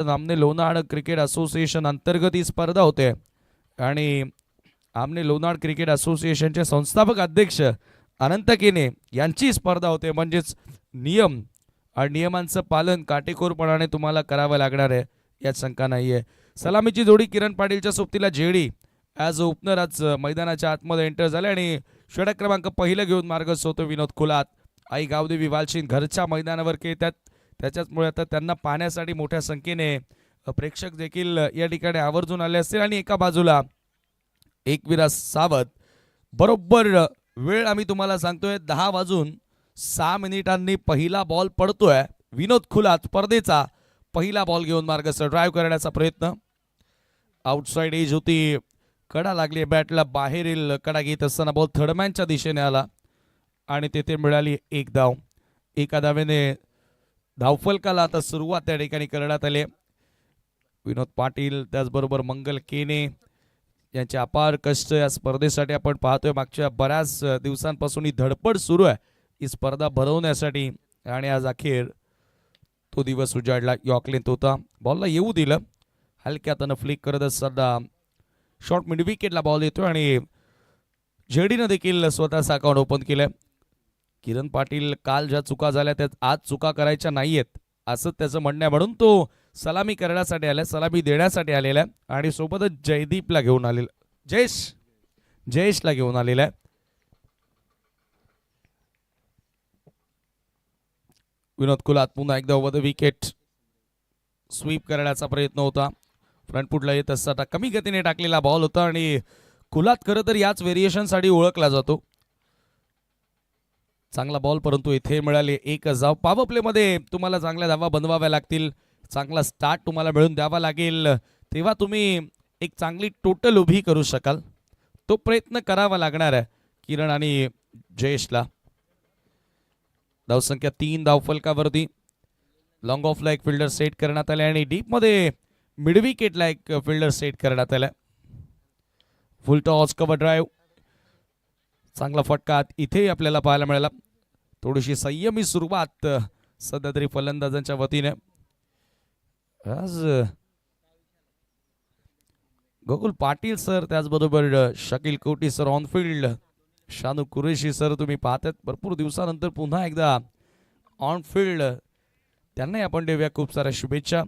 आमने लोणाड cricket association अंतर्गत ही स्पर्धा होते आणि आमने लोणाड क्रिकेट असोसिएशनचे संस्थापक अध्यक्ष अनंत केने यांची स्पर्धा होते. म्हणजेच नियम आणि नियमांचं पालन काटेकोरपणाने तुम्हाला करावं लागणार आहे, यात शंका नाही आहे. सलामीची जोडी किरण पाटीलच्या सोबतीला जेडी ॲज ओपनर आज मैदानाच्या आतमध्ये एंटर झाले आणि षटक क्रमांक पहिलं घेऊन मार्गस्थ होतो विनोद कुलात. आई गावदेवी वालशीन घरच्या मैदानावर खेळतात, त्याच्याचमुळे आता त्यांना पाहण्यासाठी मोठ्या संख्येने प्रेक्षक देखील या ठिकाणी आवर्जून आले असतील. आणि एका बाजूला एकविरा सावत. बरोबर वेळ आम्ही तुम्हाला सांगतोय 10:06 पहिला बॉल पडतोय. विनोद खुलात स्पर्धेचा पहिला बॉल घेऊन मार्गस्थ ड्राईव्ह करण्याचा प्रयत्न. आउटसाइड एज होती, कडा लागली बॅटला, बाहेरील कडा घेत असताना बॉल थर्डमॅनच्या दिशेने आला आणि तेथे मिळाली एक धाव. एका धावेने धावफलकाला आता सुरुवात त्या ठिकाणी करण्यात आली. विनोद पाटील त्याचबरोबर मंगल केने यांचे अपार कष्ट या स्पर्धेसाठी आपण पाहतोय. मागच्या बऱ्याच दिवसांपासून ही धडपड सुरू आहे ही स्पर्धा भरवण्यासाठी आणि आज अखेर तो दिवस उजाडला. यॉर्कलेंथ होता, बॉलला येऊ दिलं, हलक्या हातानं फ्लिक करत असताना शॉर्ट मिड विकेटला बॉल येतो आणि जेडीनं देखील स्वतःचं अकाउंट ओपन केलंय. किरण पाटील काल ज्या चुका झाल्या त्यात आज चुका करायच्या नाहीयेत असं त्याचं म्हणणं आहे, म्हणून तो सलामी करण्यासाठी आलाय, सलामी देण्यासाठी आलेला आहे आणि सोबतच जयदीपला घेऊन आलेला, जयेशला घेऊन आलेला आहे. विनोद कुलात पुन्हा एकदा ओव्हर द विकेट स्वीप करण्याचा प्रयत्न होता. फ्रंटफुटला येत असताना कमी गतीने टाकलेला बॉल होता आणि कुलात खरं तर याच व्हेरिएशनसाठी ओळखला जातो. चांगला बॉल, परंतु इथे मिळाले एक धाव. पॉवर प्लेमध्ये तुम्हाला चांगल्या धावा बनवाव्या लागतील, चांगला स्टार्ट तुम्हाला मिळून द्यावा लागेल, तेव्हा तुम्ही एक चांगली टोटल उभी करू शकाल. तो प्रयत्न करावा लागणार आहे किरण आणि जयेशला. धावसंख्या 3 धावफलकावरती. लॉंग ऑफला एक फिल्डर सेट करण्यात आले आणि डीपमध्ये मिड विकेटला एक फिल्डर सेट करण्यात आला. फुल टॉस कव्हर ड्राईव्ह, चांगला फटका इथे आपल्याला पाहायला मिळाला. थोडीशी संयमी सुरुवात सध्या तरी फलंदाजांच्या वतीने. आज गोकुल पाटील सर, त्याचबरोबर Shakeel Koti sir on field, Shanu Qureshi sir तुम्ही पाहतात भरपूर दिवसानंतर पुन्हा एकदा ऑन फील्ड, त्यांनाही आपण देऊया खूप साऱ्या शुभेच्छा.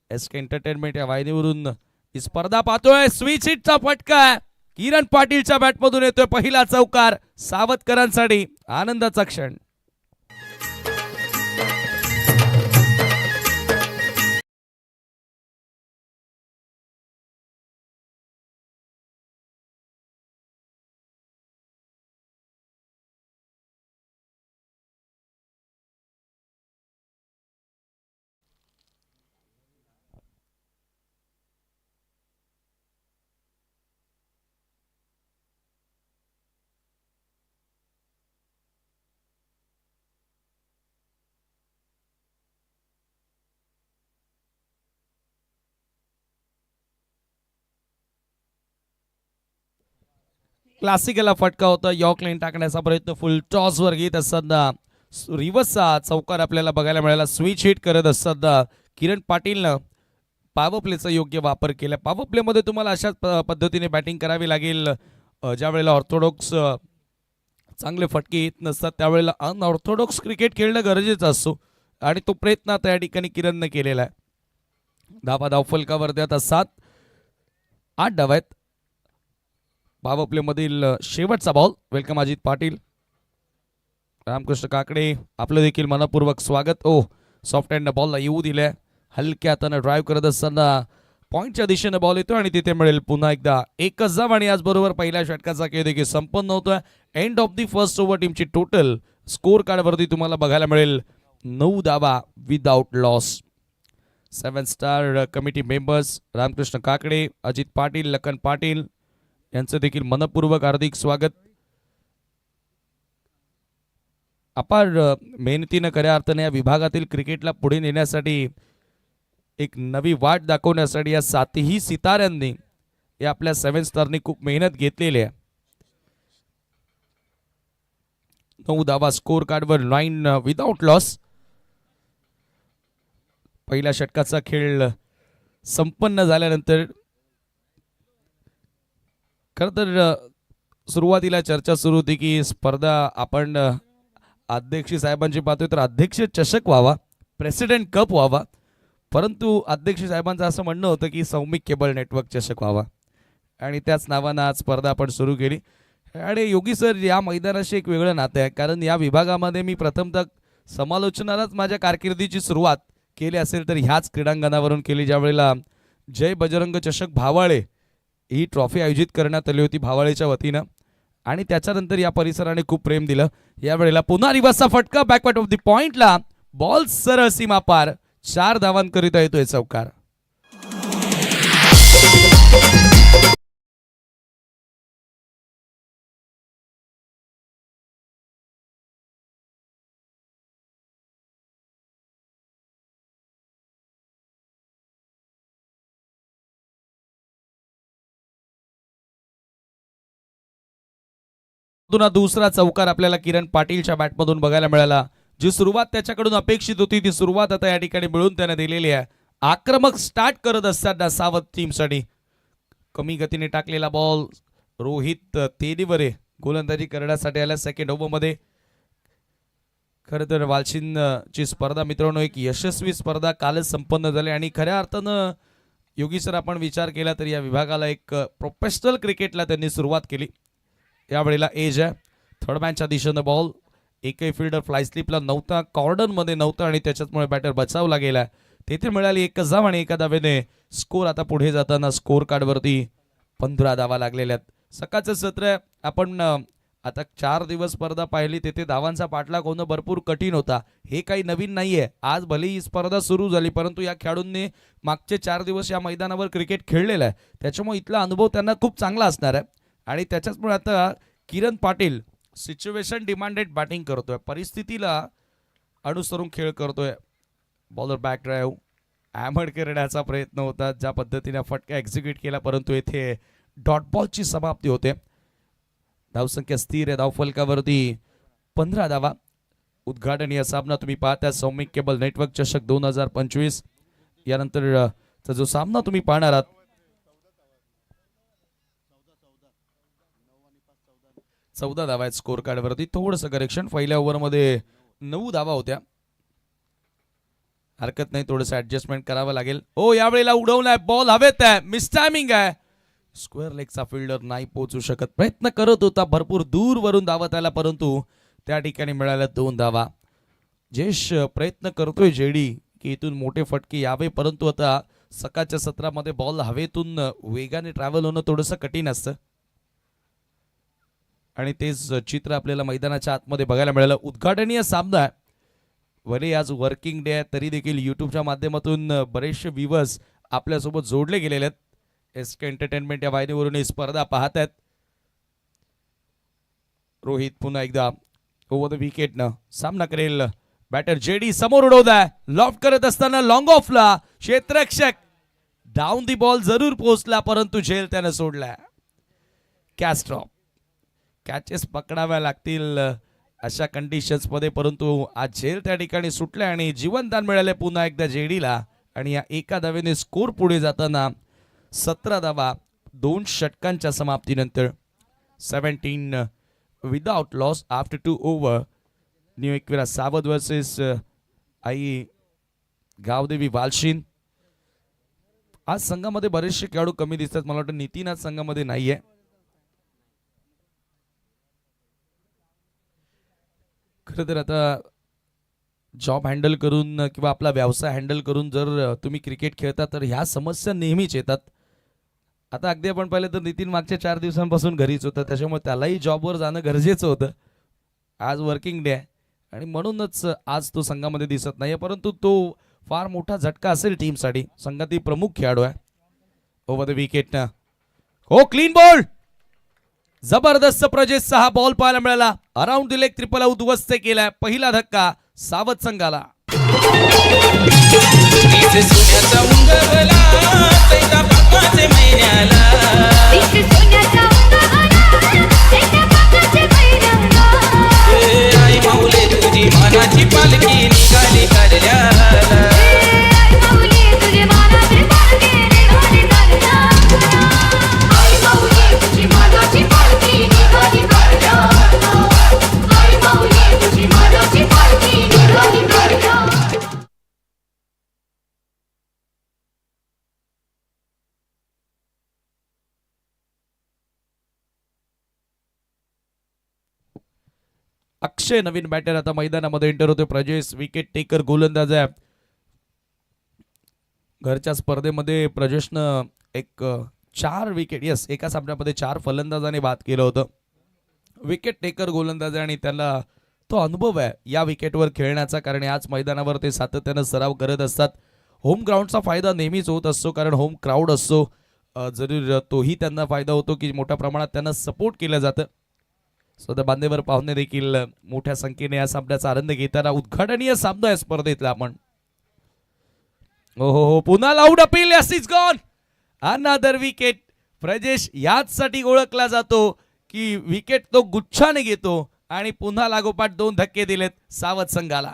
एसके एंटरटेनमेंट या वाहिनीवरून ही स्पर्धा पाहतोय. स्विच हिटचा फटका किरण पाटीलच्या बॅटमधून येतोय, पहिला चौकार सावतकरांसाठी, आनंदाचा क्षण. क्लासिकला फटका होता, यॉर्कलेन टाकण्याचा प्रयत्न फुल टॉस वर घेत असताना रिव्हर्सचा चौकार आपल्याला बघायला मिळाला. स्विच हिट करत असताना किरण पाटीलनं पॉवर प्लेचा योग्य वापर केला. पॉवर प्लेमध्ये तुम्हाला अशाच पद्धतीने बॅटिंग करावी लागेल. ज्या वेळेला ऑर्थोडॉक्स चांगले फटके येत नसतात त्यावेळेला अनऑर्थोडॉक्स क्रिकेट खेळणं गरजेचं असतो आणि तो प्रयत्न आता या ठिकाणी किरणनं केलेला आहे. धावफलकावर आता 7-8 धावा आहेत. पॉवर प्ले मधील शेवटचा बॉल. वेलकम अजित पाटील, रामकृष्ण काकडे, आपलं देखील मनपूर्वक स्वागत. सॉफ्ट हँड बॉलला येऊ दिल्या, हलक्या हातानं ड्राईव्ह करत असताना पॉईंटच्या दिशेने बॉल येतो आणि तिथे मिळेल पुन्हा एकदा एकच धाव. आणि याचबरोबर पहिल्या षटकाचा खेळ देखील संपन्न होतोय. End of the first over टीमची टोटल स्कोर कार्डवरती तुम्हाला बघायला मिळेल 9 धावा without loss. 7 star committee members Ramkrishna Kakade, Ajit Patil, Lakhan Patil यांचं देखील मनपूर्वक हार्दिक स्वागत. अपार मेहनतीनं खऱ्या अर्थाने या विभागातील क्रिकेटला पुढे नेण्यासाठी, एक नवी वाट दाखवण्यासाठी या 7ही सिताऱ्यांनी या आपल्या 7 स्टारनी खूप मेहनत घेतलेली आहे. 9 धावा स्कोर कार्डवर, 9 विदाउट लॉस. पहिल्या षटकाचा खेळ संपन्न झाल्यानंतर खरं तर सुरुवातीला चर्चा सुरू होती की स्पर्धा आपण अध्यक्ष साहेबांची पाहतोय तर अध्यक्ष चषक व्हावा, प्रेसिडेंट कप व्हावा, परंतु अध्यक्ष साहेबांचं असं म्हणणं होतं की सौमिक केबल नेटवर्क चषक व्हावा आणि त्याच नावानं आज स्पर्धा आपण सुरू केली. आणि योगी सर, या मैदानाशी एक वेगळं नातं आहे, कारण या विभागामध्ये मी प्रथमतः समालोचनालाच माझ्या कारकिर्दीची सुरुवात केली असेल तर ह्याच क्रीडांगणावरून केली, ज्यावेळेला जय बजरंग चषक भावाळे ही ट्रॉफी आयोजित करण्यात आली होती भावाळेच्या वतीनं आणि त्याच्यानंतर या परिसराने खूप प्रेम दिलं. यावेळेला पुन्हा रिवर्सचा फटका बॅकवर्ड ऑफ द पॉइंटला, बॉल सरळ सीमा पार, 4 धावांकरिता येतोय चौकार. दुसरा चौकार आपल्याला किरण पाटीलच्या बॅटमधून बघायला मिळाला. जी सुरुवात त्याच्याकडून अपेक्षित होती ती सुरुवात आता या ठिकाणी मिळून त्याने दिलेली आहे. आक्रमक स्टार्ट करत असताना सावध टीमसाठी कमी गतीने टाकलेला बॉल रोहित तेलीवरे गोलंदाजी करण्यासाठी आल्या सेकंड ओव्हरमध्ये. खरं तर वालशिंदची स्पर्धा मित्रांनो एक यशस्वी स्पर्धा कालच संपन्न झाली आणि खऱ्या अर्थानं योगी सर आपण विचार केला तर या विभागाला एक प्रोफेशनल क्रिकेटला त्यांनी सुरुवात केली. यावेळेला एज आहे, थर्ड मॅनच्या दिशेनं बॉल, एकही फिल्डर फ्लाय स्लिपला नव्हता, कॉर्डनमध्ये नव्हता आणि त्याच्यामुळे बॅटर बचावला गेला. तेथे मिळाली एकच धाव आणि एका धावेने स्कोर आता पुढे जाताना स्कोर कार्डवरती 15 धावा लागलेल्या आहेत. सकाळचं सत्र आपण आता 4 दिवस स्पर्धा पाहिली, तेथे धावांचा पाठलाग होणं भरपूर कठीण होता. हे काही नवीन नाहीये. आज भले ही स्पर्धा सुरू झाली परंतु या खेळाडूंनी मागचे 4 दिवस या मैदानावर क्रिकेट खेळलेलं आहे, त्याच्यामुळे इथला अनुभव त्यांना खूप चांगला असणार आहे. आणि त्याच्याचमुळे आता Kiran Patil situation demanded batting करतोय, परिस्थितीला अनुसरून खेळ करतोय. बॉलर बॅक ड्राईव्ह हॅमर्ड करण्याचा प्रयत्न होता, ज्या पद्धतीने फटका एक्झिक्यूट केला, परंतु येथे डॉट बॉलची समाप्ती होते. धावसंख्या स्थिर आहे, धावफलकावरती 15 धावा. उद्घाटनीय सामना तुम्ही पाहता सौमिक केबल नेटवर्क चषक 2025. यानंतर जो सामना तुम्ही पाहणार आहात 14 धावा आहेत स्कोर कार्डवरती. थोडंसं करेक्शन, पहिल्या ओव्हरमध्ये 9 धावा होत्या. हरकत नाही, थोडंसं ऍडजस्टमेंट करावं लागेल. ओ यावेळेला उडवलाय बॉल, हवेत आहे, मिस टायमिंग आहे. स्क्वेअर लेगचा फिल्डर नाही पोहोचू शकत, प्रयत्न करत होता, भरपूर दूर वरून धावत आला परंतु त्या ठिकाणी मिळाल्या 2 धावा. जेश प्रयत्न करतोय जेडी की इथून मोठे फटके यावे, परंतु आता सकाळच्या सत्रामध्ये बॉल हवेतून वेगाने ट्रॅव्हल होणं थोडंसं कठीण असतं आणि तेच चित्र आपल्याला मैदानाच्या आतमध्ये बघायला मिळालं. उद्घाटनीय सामना आहे, भले आज वर्किंग डे आहे तरी देखील यूट्यूबच्या माध्यमातून बरेचसे व्ह्यूअर्स आपल्यासोबत जोडले गेलेले आहेत. एसके एंटरटेनमेंट या वाहिनीवरून ही स्पर्धा पाहत आहेत. रोहित पुन्हा एकदा ओव्हर द विकेटनं सामना करेल. बॅटर जेडी समोर उडवताय, लॉफ्ट करत असताना लॉंग ऑफला क्षेत्ररक्षक डाऊन दी बॉल जरूर पोहोचला परंतु झेल त्यानं सोडला. कॅस्ट्रॉप कॅचेस पकडाव्या लागतील अशा कंडिशन्स मध्ये, परंतु आज झेल त्या ठिकाणी सुटल्या आणि जीवनदान मिळाले पुन्हा एकदा जेडीला. आणि या एका धावेने स्कोर पुढे जाताना 17 धावा 2 षटकांच्या समाप्तीनंतर. 17 without loss after 2 over. New Ekvira सावध वर्सेस आई गावदेवी वालशिंद. आज संघामध्ये बरेचसे खेळाडू कमी दिसतात, मला वाटतं नितीन आज संघामध्ये नाहीये. खरं तर आता जॉब हँडल करून किंवा आपला व्यवसाय हँडल करून जर तुम्ही क्रिकेट खेळता तर ह्या समस्या नेहमीच येतात. आता अगदी आपण पाहिलं तर नितीन मागच्या 4 दिवसांपासून घरीच होता, त्याच्यामुळे त्यालाही जॉबवर जाणं गरजेचं होतं. आज वर्किंग डे आहे आणि म्हणूनच आज तो संघामध्ये दिसत नाही, परंतु तो फार मोठा झटका असेल टीमसाठी. संघातील प्रमुख खेळाडू आहे. ओव्हर द विकेट ना, हो क्लीन बॉल, जबरदस्त प्रजेशचा हा बॉल पाहायला मिळाला. अराउंड द लेग ट्रिपल उद्ध्वस्त केलाय. पहिला धक्का सावध संघाला. पालखी निघाली करल्याला अक्षय नवीन बॅटर आता मैदानामध्ये एंटर होते. प्रजेश विकेट टेकर गोलंदाज आहे. घरच्या स्पर्धेमध्ये प्रजेशनं एक 4 विकेट एका सामन्यामध्ये 4 फलंदाजांनी बाद केलं होतं. विकेट टेकर गोलंदाज आहे आणि त्याला तो अनुभव आहे या विकेटवर खेळण्याचा, कारण आज मैदानावर ते सातत्यानं सराव करत असतात. होम ग्राउंडचा फायदा नेहमीच होत असतो, कारण होम क्राऊड असतो. जरूर तोही त्यांना फायदा होतो की मोठ्या प्रमाणात त्यांना सपोर्ट केलं जातं. स्वतः बांधेवर पाहुणे देखील मोठ्या संख्येने या सामन्याचा आनंद घेताना उद्घाटनीय सामना आहे स्पर्धेतला. आपण हो पुन्हा loud appeal. Yes is gone. Another wicket. Prajnesh याचसाठी ओळखला जातो की विकेट तो गुच्छाने घेतो आणि पुन्हा लागोपाठ 2 धक्के दिलेत सावध संघाला.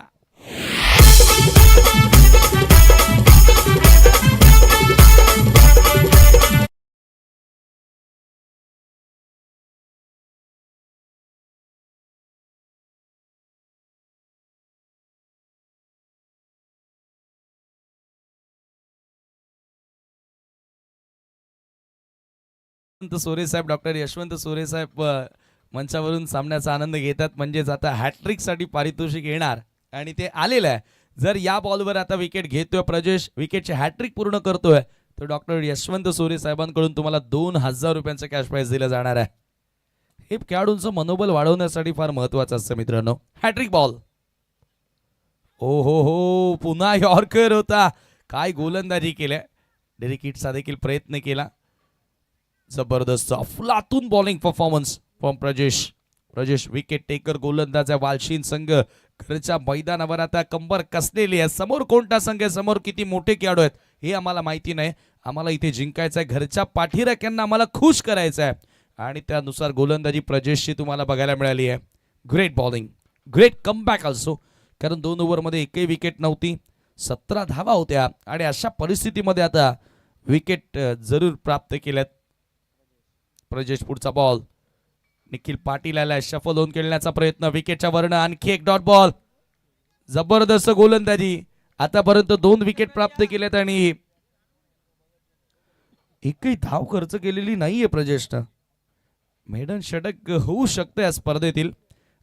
सोरे साहेब, डॉक्टर यशवंत सोरे साहेब मंचावरून सामन्याचा आनंद घेतात. म्हणजेच आता हॅट्रिक साठी पारितोषिक येणार आणि ते आलेलं आहे. जर या बॉलवर आता विकेट घेतोय प्रजेश, विकेटचे हॅट्रिक पूर्ण करतोय, तर डॉक्टर यशवंत सोरे साहेबांकडून तुम्हाला 2000 रुपयांचं कॅश प्राइज दिलं जाणार आहे. हे खेळाडूंचं मनोबल वाढवण्यासाठी फार महत्वाचं असतं मित्रांनो. Hat-trick ball. हो पुन्हा यॉर्कर होता. काय गोलंदाजी केल्या. डेरिक हिटचा देखील प्रयत्न केला. जबरदस्त अफलातून bowling performance from Prajnesh wicket taker गोलंदाज आहे. वालशीन संघ घरच्या मैदानावर आता कंबर कसलेली आहे. समोर कोणता संघ आहे, समोर किती मोठे खेळाडू आहेत हे आम्हाला माहिती नाही. आम्हाला इथे जिंकायचं आहे. घरच्या पाठीराख्यांना आम्हाला खुश करायचं आहे आणि त्यानुसार गोलंदाजी प्रजेशची तुम्हाला बघायला मिळाली आहे. Great bowling, great comeback also, कारण 2 ओव्हरमध्ये एकही विकेट नव्हती. 17 धावा होत्या आणि अशा परिस्थितीमध्ये आता विकेट जरूर प्राप्त केल्यात. प्रजेश पुढचा बॉल. निखिल पाटील आला शफल होऊन खेळण्याचा प्रयत्न. विकेटच्या वरनं आणखी एक डॉट बॉल. जबरदस्त गोलंदाजी. आतापर्यंत 2 विकेट प्राप्त केल्यात आणि एकही धाव खर्च केलेली नाहीये प्रजेशनं. मेडन षटक होऊ शकतं या स्पर्धेतील.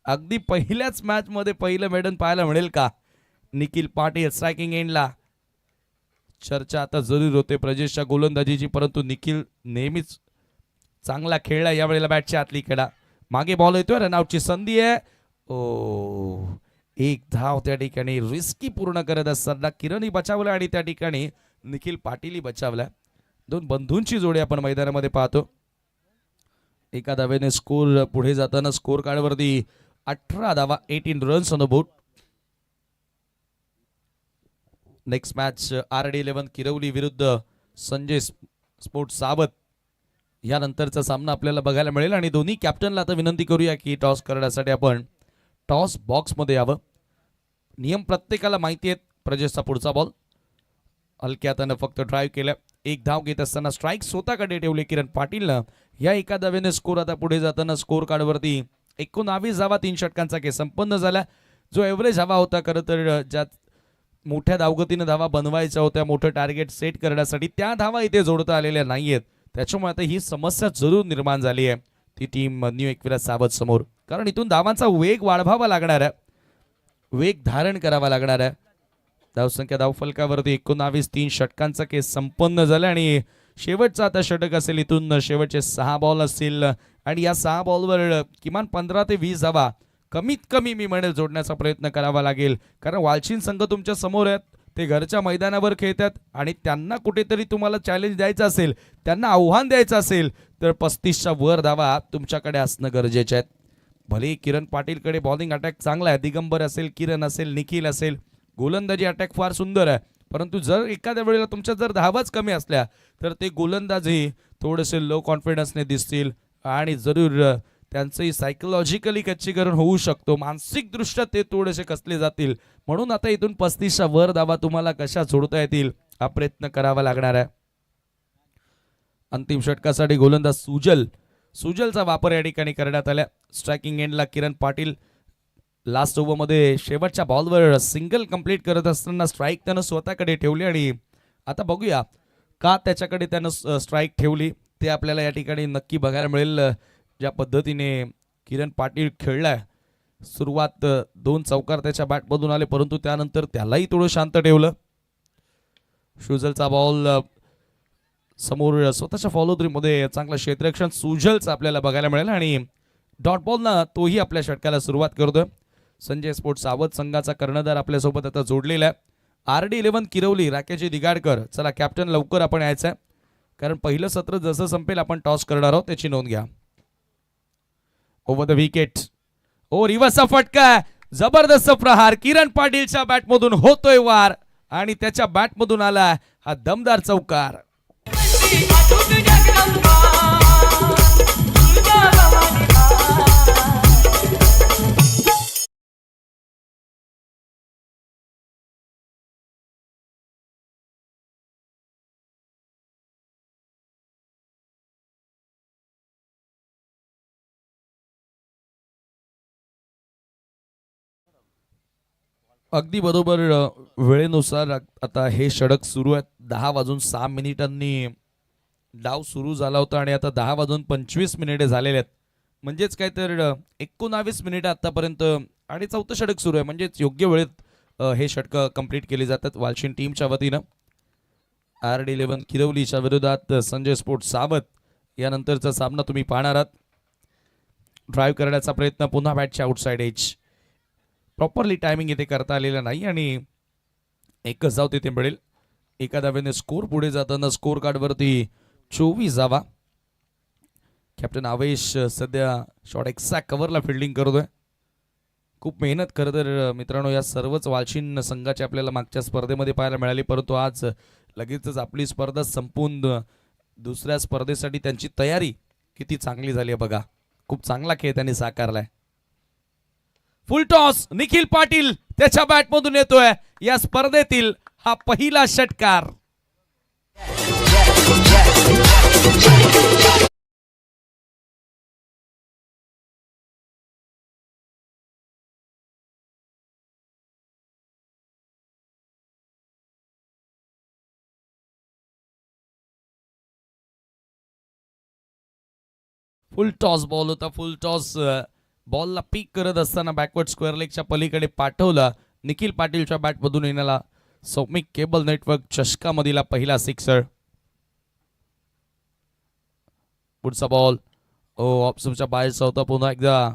अगदी पहिल्याच मॅच मध्ये पहिलं मेडन पाहायला मिळेल का. निखिल पाटील स्ट्रायकिंग एंडला. चर्चा आता जरूर होते प्रजेशच्या गोलंदाजीची, परंतु निखिल नेहमीच चांगला खेळला. यावेळेला बॅटच्या आतली कडा. मागे बॉल येतोय. रनआउटची संधी आहे. एक धाव त्या ठिकाणी रिस्की पूर्ण करत असताना किरणही बचावला आणि त्या ठिकाणी निखिल पाटीलही बचावला. 2 बंधूंची जोडी आपण मैदानामध्ये पाहतो. एका धावेने स्कोर पुढे जाताना स्कोर कार्डवरती 18 धावा, 18 runs on the board. Next match RD11 किरवली विरुद्ध संजय स्पोर्ट्स सावत. यानंतरचा सामना आपल्याला बघायला मिळेल आणि दोन्ही कॅप्टनला आता विनंती करूया की टॉस करण्यासाठी आपण टॉस बॉक्समध्ये यावं. नियम प्रत्येकाला माहिती आहेत. प्रजेशचा पुढचा बॉल. हलक्या हातानं फक्त ड्राईव्ह केलं. एक धाव घेत असताना स्ट्राईक स्वतःकडे ठेवले किरण पाटीलनं. या एका धावेने स्कोर आता पुढे जाताना स्कोर कार्डवरती 19 धावा 3 षटकांचा खेळ संपन्न झाला. जो एव्हरेज हवा होता खरं तर, ज्यात मोठ्या धावगतीनं धावा बनवायच्या होत्या मोठं टार्गेट सेट करण्यासाठी, त्या धावा इथे जोडता आलेल्या नाहीयेत. त्याच्यामुळे आता ही समस्या जरूर निर्माण झाली आहे ती टीम न्यू एकविराज सावध समोर, कारण इथून धावांचा वेग वाढवावा लागणार आहे, वेग धारण करावा लागणार आहे. धावसंख्या धावफलकावरती 19 3 षटकांचा केस संपन्न झाला आणि शेवटचा आता षटक असेल. इथून शेवटचे 6 बॉल असतील आणि या 6 बॉलवर किमान 15 ते 20 धावा कमीत कमी मी म्हणेल जोडण्याचा प्रयत्न करावा लागेल, कारण वालशीन संघ तुमच्या समोर आहेत. ते घरच्या मैदानावर खेळतात आणि त्यांना कुठेतरी तुम्हाला चॅलेंज द्यायचं असेल, त्यांना आव्हान द्यायचं असेल तर 35च्या वर धावा तुमच्याकडे असणं गरजेचे आहेत. भले किरण पाटीलकडे बॉलिंग अटॅक चांगला आहे, दिगंबर असेल, किरण असेल, निखिल असेल, गोलंदाजी अटॅक फार सुंदर आहे, परंतु जर एखाद्या वेळेला तुमच्या जर धावाच कमी असल्या तर ते गोलंदाजी थोडेसे लो कॉन्फिडन्सने दिसतील आणि जरूर त्यांचंही सायकोलॉजिकली कच्चीकरण होऊ शकतो, मानसिकदृष्ट्या ते थोडेसे कसले जातील. म्हणून आता इथून 35च्या वर धावा तुम्हाला कशा जोडता येतील हा प्रयत्न करावा लागणार आहे. अंतिम षटकासाठी गोलंदाज सुजलचा वापर या ठिकाणी करण्यात आला. स्ट्रायकिंग एंडला किरण पाटील. लास्ट ओव्हरमध्ये शेवटच्या बॉलवर सिंगल कंप्लीट करत असताना स्ट्राईक त्यानं स्वतःकडे ठेवली आणि आता बघूया का त्याच्याकडे त्यानं स्ट्राईक ठेवली ते आपल्याला या ठिकाणी नक्की बघायला मिळेल. ज्या पद्धतीने किरण पाटील खेळलाय सुरुवात 2 चौकार त्याच्या बॅटमधून आले, परंतु त्यानंतर त्यालाही थोडं शांत ठेवलं. शुजलचा बॉल समोर स्वतःच्या फॉलो थ्रू मध्ये चांगलं क्षेत्ररक्षण सुजलचं आपल्याला बघायला मिळेल आणि डॉट बॉलनं तोही आपल्या षटकाला सुरुवात करतोय. संजय स्पोर्ट्स सावध संघाचा कर्णधार आपल्यासोबत आता जोडलेला आहे. RD11 किरवली राकेश दिगाडकर. चला कॅप्टन लवकर आपण यायचं आहे, कारण पहिलं सत्र जसं संपेल आपण टॉस करणार आहोत, त्याची नोंद घ्या. Over the wicket. ओ रिव्हर्सचा फटका, जबरदस्त प्रहार किरण पाटीलच्या बॅटमधून होतोय वार आणि त्याच्या बॅटमधून आला हा दमदार चौकार. अगदी बरोबर वेळेनुसार आता हे षटक सुरू आहे. 10:06 डाव सुरू झाला होता आणि आता 10:25 झालेले आहेत. म्हणजेच काय तर 19 मिनिटं आतापर्यंत आणि चौथं षटक सुरू आहे. म्हणजेच योग्य वेळेत हे षटक कंप्लीट केली जातात वालशिन टीमच्या वतीनं. RD11 किरवलीच्या विरोधात संजय स्पोर्ट सावत यानंतरचा सामना तुम्ही पाहणार आहात. ड्राईव्ह करण्याचा प्रयत्न पुन्हा बॅटच्या आउटसाइड एज. प्रॉपरली टायमिंग इथे करता आलेला नाही आणि एकच धाव तिथे मिळेल. एका धावेने स्कोर पुढे जाताना स्कोर कार्डवरती 24 धावा. कॅप्टन आवेश सध्या शॉट एक्सॅक्ट कव्हरला फिल्डिंग करतोय. खूप मेहनत खरं तर मित्रांनो या सर्वच वालशिन संघाची आपल्याला मागच्या स्पर्धेमध्ये पाहायला मिळाली, परंतु आज लगेचच आपली स्पर्धा संपून दुसऱ्या स्पर्धेसाठी त्यांची तयारी किती चांगली झाली आहे बघा. खूप चांगला खेळ त्यांनी साकारलाय. फुल टॉस निखिल पाटील त्याच्या बॅटमधून येतोय या स्पर्धेतील हा पहिला षटकार. फुल टॉस बॉल होता. फुल टॉस बॉलला पिक करत असताना बॅकवर्ड स्क्वेअर लेगच्या पलीकडे पाठवला. निखिल पाटीलच्या बॅटमधून येणारा सौमिक केबल नेटवर्क चषकामधील पहिला सिक्सर. पुढचा बॉल ऑप्शनच्या बाहेरचा होता. पुन्हा एकदा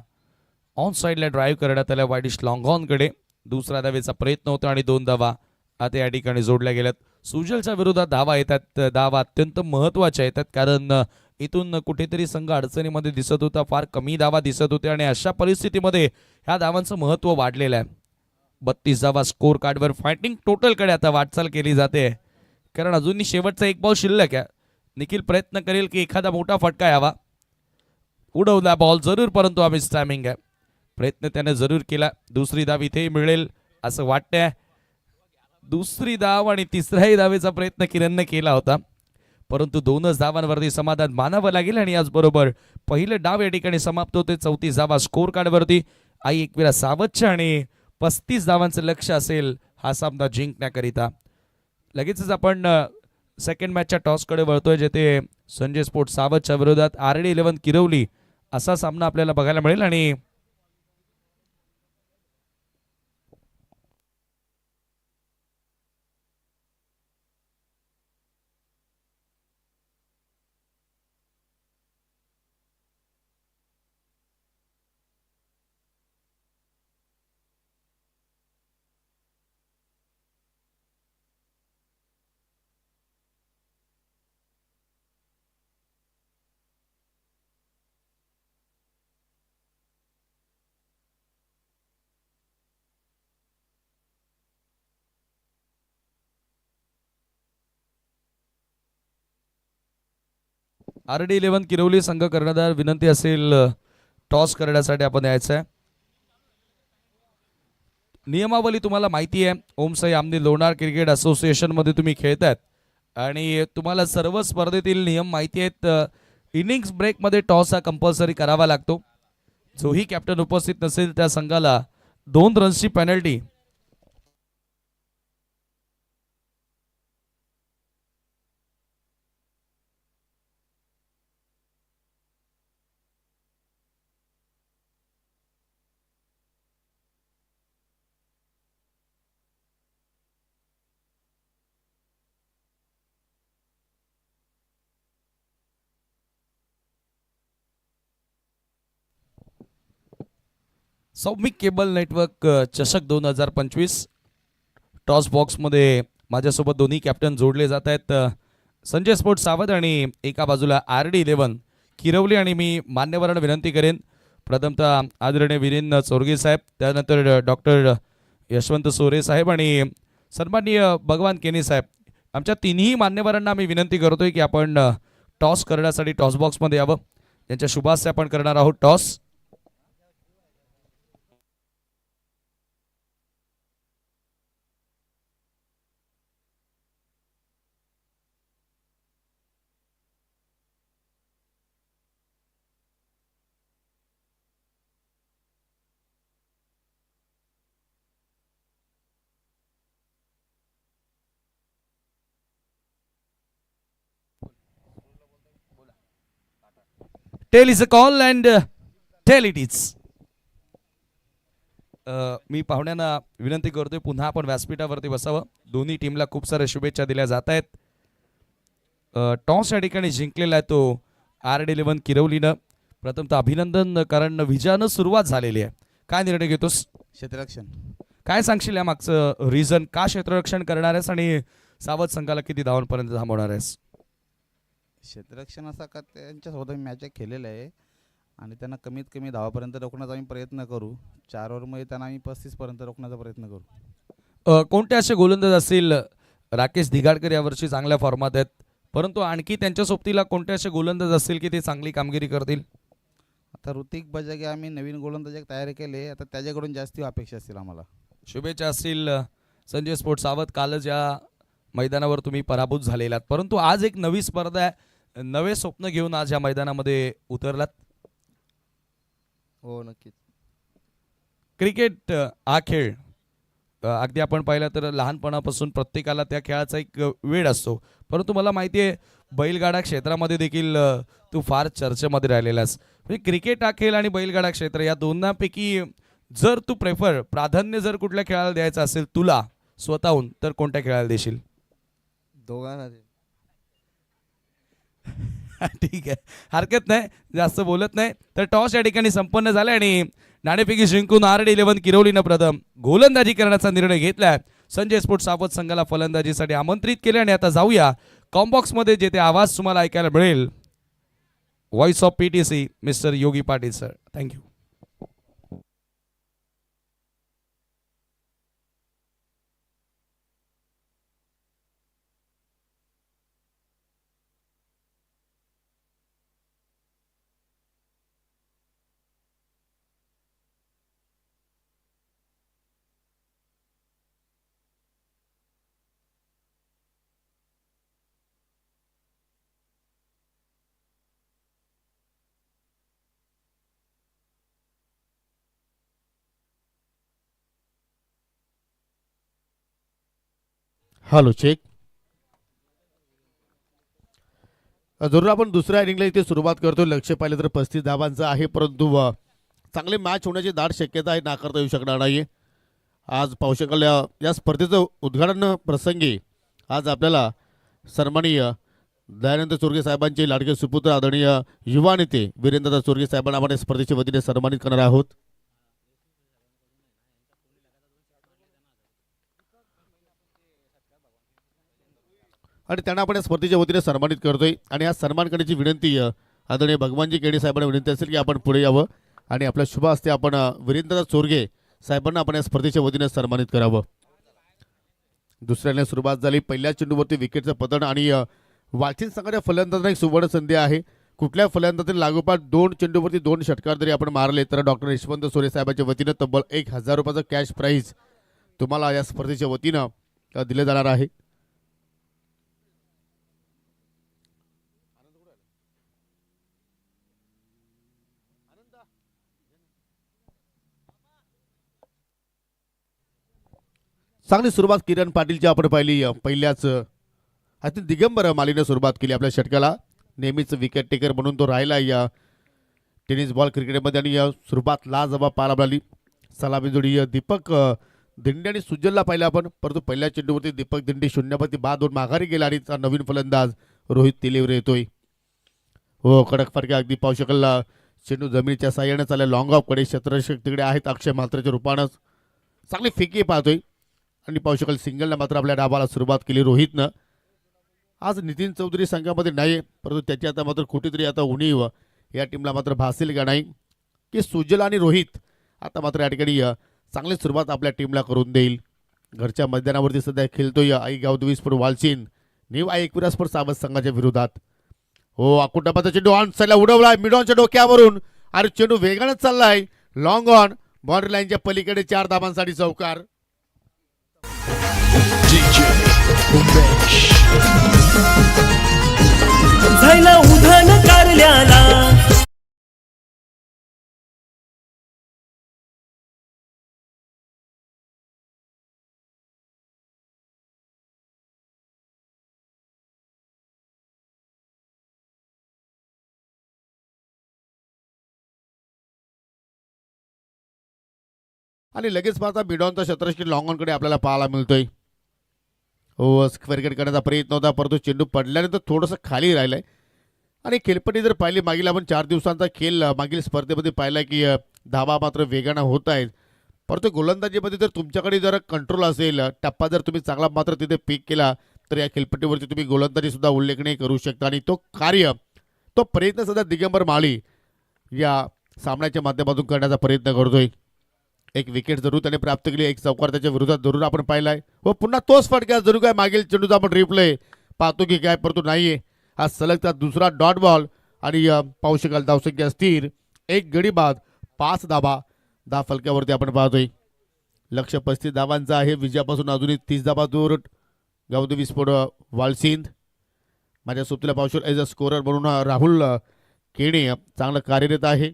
ऑन साइडला ड्राईव्ह करण्यात आल्या वाईडिश लॉंगॉन कडे. दुसऱ्या धावेचा प्रयत्न होता आणि 2 धावा आता या ठिकाणी जोडल्या गेल्यात. सुजलच्या विरोधात धावा येतात. धावा अत्यंत महत्वाच्या येतात, कारण इथून कुठेतरी संघ अडचणीमध्ये दिसत होता. फार कमी धावा दिसत होते आणि अशा परिस्थितीमध्ये ह्या धावांचं महत्व वाढलेलं आहे. 32 धावा स्कोर कार्डवर. फायटिंग टोटलकडे आता वाटचाल केली जाते, कारण अजूनही शेवटचा एक बॉल शिल्लक आहे. निखिल प्रयत्न करेल की एखादा मोठा फटका यावा. उडवला बॉल जरूर, परंतु आम्ही स्टॅमिंग आहे. प्रयत्न त्याने जरूर केला. दुसरी धाव इथे मिळेल असं वाटतंय. दुसरी धाव आणि तिसऱ्याही धावेचा प्रयत्न किरणने केला होता, परंतु 2च धावांवरती समाधान मानावं लागेल आणि याचबरोबर पहिलं डाव या ठिकाणी समाप्त होते. 34 धावा स्कोर कार्डवरती. आई एकविरा सावधच्या आणि 35 धावांचं लक्ष असेल हा सामना जिंकण्याकरिता. लगेचच आपण सेकंड मॅचच्या टॉसकडे वळतोय, जेथे संजय स्पोर्ट सावधच्या विरोधात RD11 किरवली असा सामना आपल्याला बघायला मिळेल. आणि RD11 किरवली संघ कर्णधार विनंती असेल टॉस करण्यासाठी आपण यायचं आहे. नियमावली तुम्हाला माहिती आहे. ओमसाई आमने लोणार क्रिकेट असोसिएशन मध्ये तुम्ही खेळतायत आणि तुम्हाला सर्व स्पर्धेतील नियम माहिती आहेत. इनिंग्स ब्रेक मध्ये टॉस हा कंपल्सरी करावा लागतो. जोही कॅप्टन उपस्थित नसेल त्या संघाला 2 रन्सची पेनल्टी. सौमिक केबल नेटवर्क चषक 2025 टॉस बॉक्समध्ये माझ्यासोबत दोन्ही कॅप्टन जोडले जात आहेत. संजय स्पोर्ट्स सावध आणि एका बाजूला RD11 किरवली. आणि मी मान्यवरांना विनंती करेन, प्रथमतः आदरणीय वीरेंद्र चोरगे साहेब, त्यानंतर डॉक्टर यशवंत सोरे साहेब आणि सन्माननीय भगवान केनी साहेब, आमच्या तिन्ही मान्यवरांना मी विनंती करतोय की आपण टॉस करण्यासाठी टॉस बॉक्समध्ये यावं. त्यांच्या शुभास्ते आपण करणार आहोत toss. Tail is a call and tail it is. मी पाहुण्यांना विनंती करतोय पुन्हा आपण व्यासपीठावरती बसावं. दोन्ही टीमला खूप साऱ्या शुभेच्छा दिल्या जात आहेत. टॉस या ठिकाणी जिंकलेला आहे तो RD11 किरवलीनं. प्रथमतः अभिनंदन, कारण विजयानं सुरुवात झालेली आहे. काय निर्णय घेतोस? क्षेत्ररक्षण. काय सांगशील या मागचं रिझन, का क्षेत्ररक्षण करणार आहेस आणि सावध संघाला किती धावांपर्यंत थांबवणार आहेस? क्षेत्ररक्षण असा का त्यांच्यासोबत आम्ही मॅच खेळलेलं आहे आणि त्यांना कमीत कमी धावापर्यंत रोखण्याचा आम्ही प्रयत्न करू. 4 ओव्हरमध्ये त्यांना आम्ही 35 रोखण्याचा प्रयत्न करू. कोणते असे गोलंदाज असतील? राकेश दिघाडकर यावर्षी चांगल्या फॉर्मात आहेत, परंतु आणखी त्यांच्या सोबतीला कोणते असे गोलंदाज असतील की ते चांगली कामगिरी करतील? आता ऋतिक बजागे आम्ही नवीन गोलंदाज तयारी केले, आता त्याच्याकडून जास्ती अपेक्षा असतील आम्हाला. शुभेच्छा असतील. संजय स्पोर्ट्स सावध, कालच या मैदानावर तुम्ही पराभूत झालेलात, परंतु आज एक नवी स्पर्धा आहे, नवे स्वप्न घेऊन आज या मैदानामध्ये उतरलात. हो, नक्कीच. क्रिकेट हा खेळ अगदी आपण पाहिलं तर लहानपणापासून प्रत्येकाला त्या खेळाचा एक वेळ असतो, परंतु मला माहिती आहे बैलगाडा क्षेत्रामध्ये देखील तू फार चर्चेमध्ये राहिलेलास. म्हणजे क्रिकेट हा खेळ आणि बैलगाडा क्षेत्र या दोन्हापैकी जर तू प्राधान्य जर कुठल्या खेळाला द्यायचं असेल तुला स्वतःहून, तर कोणत्या खेळाला देशील? दोघांना. ठीक आहे, हरकत नाही, जास्त बोलत नाही. तर टॉस या ठिकाणी संपन्न झाला आणि नाणेफेकी जिंकून RD11 किरवलीनं प्रथम गोलंदाजी करण्याचा निर्णय घेतलाय. संजय स्पोर्ट्स सावध संघाला फलंदाजीसाठी आमंत्रित केले. आणि आता जाऊया कॉम्बॉक्समध्ये, जेथे आवाज तुम्हाला ऐकायला मिळेल. Voice of PTC mister Yogi Patil sir. Thank you. Hello, check. जरूर आपण दुसऱ्या इनिंगला इथे सुरुवात करतो. लक्ष पाहिलं तर 35 धावांचं आहे, परंतु चांगले मॅच होण्याची दाट शक्यता आहे, नाकारता येऊ शकणार नाही. आज पाहू शकाल या स्पर्धेचं उद्घाटन प्रसंगी आज आपल्याला सन्माननीय दयानंद चोरगे साहेबांचे लाडके सुपुत्र आदरणीय युवा नेते वीरेंद्र चोरगे साहेबांना आपण या स्पर्धेच्या वतीने सन्मानित करणार आहोत. आणि त्यांना आपण या स्पर्धेच्या वतीने सन्मानित करतोय. आणि आज सन्मान करण्याची विनंती आदरणीय भगवानजी केणी साहेबांना विनंती असेल की आपण पुढे यावं आणि आपल्या शुभ हस्ते आपण वीरेंद्र चोरगे साहेबांना आपण या स्पर्धेच्या वतीने सन्मानित करावं. दुसऱ्याने सुरुवात झाली. पहिल्या चेंडूवरती विकेटचं पतन आणि वाचिन संघाच्या फलंदाजांना एक सुवर्ण संधी आहे. कुठल्या फलंदाजाने लागोपाठ 2 चेंडूवरती 2 षटकार जरी आपण मारले तर डॉक्टर यशवंत सोरे साहेबांच्या वतीने तब्बल 1000 रुपयाचं कॅश प्राईज तुम्हाला या स्पर्धेच्या वतीनं दिलं जाणार आहे. चांगली सुरुवात किरण पाटीलची आपण पाहिली. पहिल्याच दिगंबर मालीने सुरुवात केली आपल्या षटकाला. नेहमीच विकेट टेकर म्हणून तो राहिला या टेनिस बॉल क्रिकेटमध्ये आणि या सुरुवात लाजवाब पाहायला मिळाली. सलामी जोडी दीपक दिंडे आणि सुजलला पाहिलं आपण, परंतु पहिल्या चेंडूवरती दीपक दिंडे 0 बाद 2 माघारी गेला आणि नवीन फलंदाज रोहित तेलेवर येतोय. हो, कडक फटका अगदी पाहू शकाल. चेंडू जमिनीच्या साह्याने चालला लॉंग ऑफ कडे. क्षेत्ररक्षक तिकडे आहेत अक्षय मात्राच्या रूपानं. चांगली फेकी पाहतोय आणि पाहू शकाल सिंगलनं मात्र आपल्या डाबाला सुरुवात केली रोहितनं. आज नितीन चौधरी संघामध्ये नाही, परंतु त्याची आता मात्र कुठेतरी आता उणीव या टीमला मात्र भासेल का नाही की सुजल आणि रोहित आता मात्र या ठिकाणी चांगली सुरुवात आपल्या टीमला करून देईल. घरच्या मैदानावरती सध्या खेळतोय आई गावदेवी स्पोर्ट वालचीन न्यू आई एकविरा स्पोर्ट सावध संघाच्या विरोधात. हो आकुटाबाचा चेंडू ऑन साईडला उडवलाय मिडॉनच्या डोक्यावरून आणि चेंडू वेगाने चाललाय लॉंग ऑन बाउंड्री लाईनच्या पलीकडे 4 धाबांसाठी चौकार. झायला उधाण कारल्याला आणि लगेच पाहता बिडॉनचा क्षेत्ररक्षक लॉंग ऑन कडे आपल्याला पाहायला मिळतोय. हो स्क्वेअर गेट करण्याचा प्रयत्न होता, परंतु चेंडू पडल्यानंतर थोडंसं खाली राहिलंय. आणि खेळपट्टी जर पाहिली मागील आपण 4 दिवसांचा खेळ मागील स्पर्धेमध्ये पाहिला की धावा मात्र वेगानं होत आहेत, परंतु गोलंदाजीमध्ये जर तुमच्याकडे जर कंट्रोल असेल, टप्पा जर तुम्ही चांगला मात्र तिथे पीक केला तर या खेळपट्टीवरती तुम्ही गोलंदाजी सुद्धा उल्लेखनीय करू शकता. आणि तो कार्य तो प्रयत्न सध्या दिगंबर माळी या सामन्याच्या माध्यमातून करण्याचा प्रयत्न करतोय. एक विकेट जरूर त्याने प्राप्त केली, एक चौकार त्याच्या विरोधात जरूर आपण पाहिलाय. हो पुन्हा तोच फटका जरूर काय मागील चेंडूचा आपण रिप्ले पाहतो की काय, परंतु नाहीये. हा सलगचा दुसरा डॉट बॉल आणि पाहू शकाल धावसंख्या स्थिर, 1 गडी बाद 5 धाबा 10 फलक्यावरती आपण पाहतोय. लक्ष 35 धावांचा आहे. विजयापासून अजूनही 30 धाबा दूर गावदेवी स्पोर्ट वालसिंद. माझ्या सोबतीला पाहू शकाल एज अ स्कोरर म्हणून राहुल केणे चांगलं कार्यरत आहे.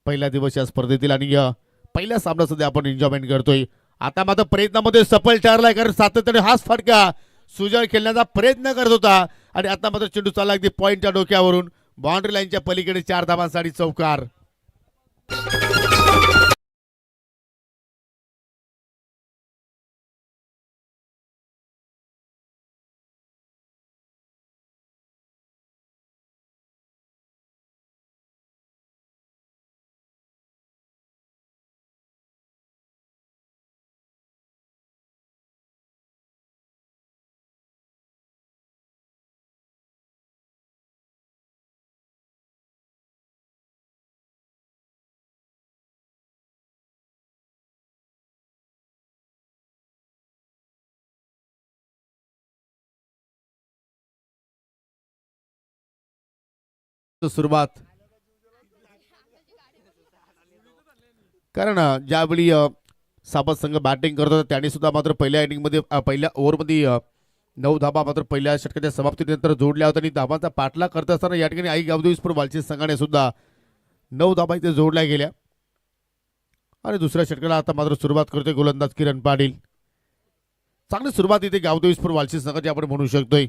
पहिला दिवस या स्पर्धेतील आणि पहिल्या सामना सध्या आपण एन्जॉयमेंट करतोय. आता मात्र प्रयत्नामध्ये सफल ठरलाय, कारण सातत्याने हाच फटका सुजळ खेळण्याचा प्रयत्न करत होता आणि आता मात्र चेंडू चालला अगदी पॉईंटच्या डोक्यावरून बाउंड्री लाईनच्या पलीकडे 4 धाबांसाठी चौकार. सुरुवात कारण ज्यावेळी सापत संघ बॅटिंग करत होता त्यांनी सुद्धा मात्र पहिल्या इनिंगमध्ये पहिल्या ओव्हरमध्ये 9 धाबा मात्र पहिल्या षटकाच्या समाप्तीनंतर जोडल्या होत्या आणि धाबांचा पाठलाग करत असताना या ठिकाणी आई गावदेवी स्पोर्ट वालचीत संघाने सुद्धा 9 धाबा इथे जोडल्या गेल्या. आणि दुसऱ्या षटकाला आता मात्र सुरुवात करतोय गोलंदाज किरण पाटील. चांगली सुरुवात इथे गावदेवी स्पोर्ट वालचीत संघाची आपण म्हणू शकतोय.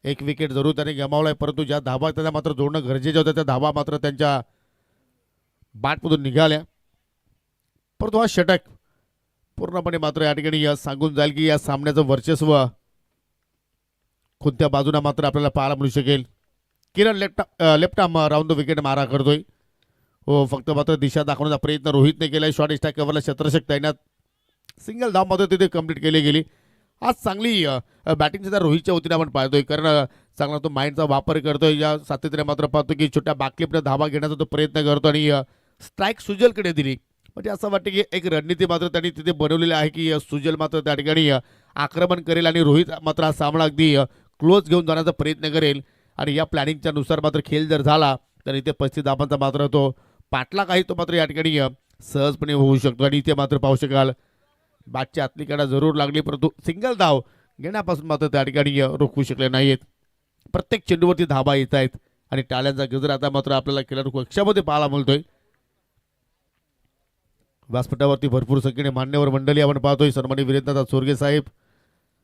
एक विकेट जरूर त्याने गमावलाय, परंतु ज्या धाबा त्यांना मात्र जोडणं गरजेचं होतं त्या धाबा मात्र त्यांच्या बॅटमधून निघाल्या. परंतु हा षटक पूर्णपणे मात्र या ठिकाणी सांगून जाईल की या सामन्याचं वर्चस्व कोणत्या बाजूला मात्र आपल्याला पाहायला मिळू शकेल. Kiran left arm round the wicket मारा करतोय. हो फक्त मात्र दिशा दाखवण्याचा प्रयत्न रोहितने केलाय. शॉर्ट स्ट्राईक कव्हरला क्षेत्ररक्षक तैनात, सिंगल धाव मात्र तिथे कंप्लीट केली गेली. आज चांगली बॅटिंग सुद्धा रोहितच्या वतीने आपण पाहतोय, कारण चांगला तो माइंडचा वापर करतोय. या सातत्याने मात्र पाहतो की छोट्या बाकलीपने धावा घेण्याचा तो प्रयत्न करतो आणि स्ट्राईक सुजलकडे दिली. म्हणजे असं वाटतं की एक रणनीती मात्र त्यांनी तिथे बनवलेली आहे की सुजल मात्र त्या ठिकाणी आक्रमण करेल आणि रोहित मात्र हा सामना अगदी क्लोज घेऊन जाण्याचा प्रयत्न करेल. आणि या प्लॅनिंगच्या नुसार मात्र खेळ जर झाला तर इथे 35 धाबांचा मात्र तो पाठलाग आहे तो मात्र या ठिकाणी सहजपणे होऊ शकतो. आणि इथे मात्र पाहू शकाल बॅटच्या आतली कडा जरूर लागली, परंतु सिंगल धाव घेण्यापासून मात्र त्या ठिकाणी रोखू शकले नाहीत. प्रत्येक चेंडूवरती धाबा येत आहेत आणि टाळ्यांचा गजर आता मात्र आपल्याला खेळाडू कक्षामध्ये पाहायला मिळतोय. व्यासपीठावरती भरपूर संख्येने मान्यवर मंडळी आपण पाहतोय. सन्माननीय वीरेंद्रनाथ सोरगे साहेब,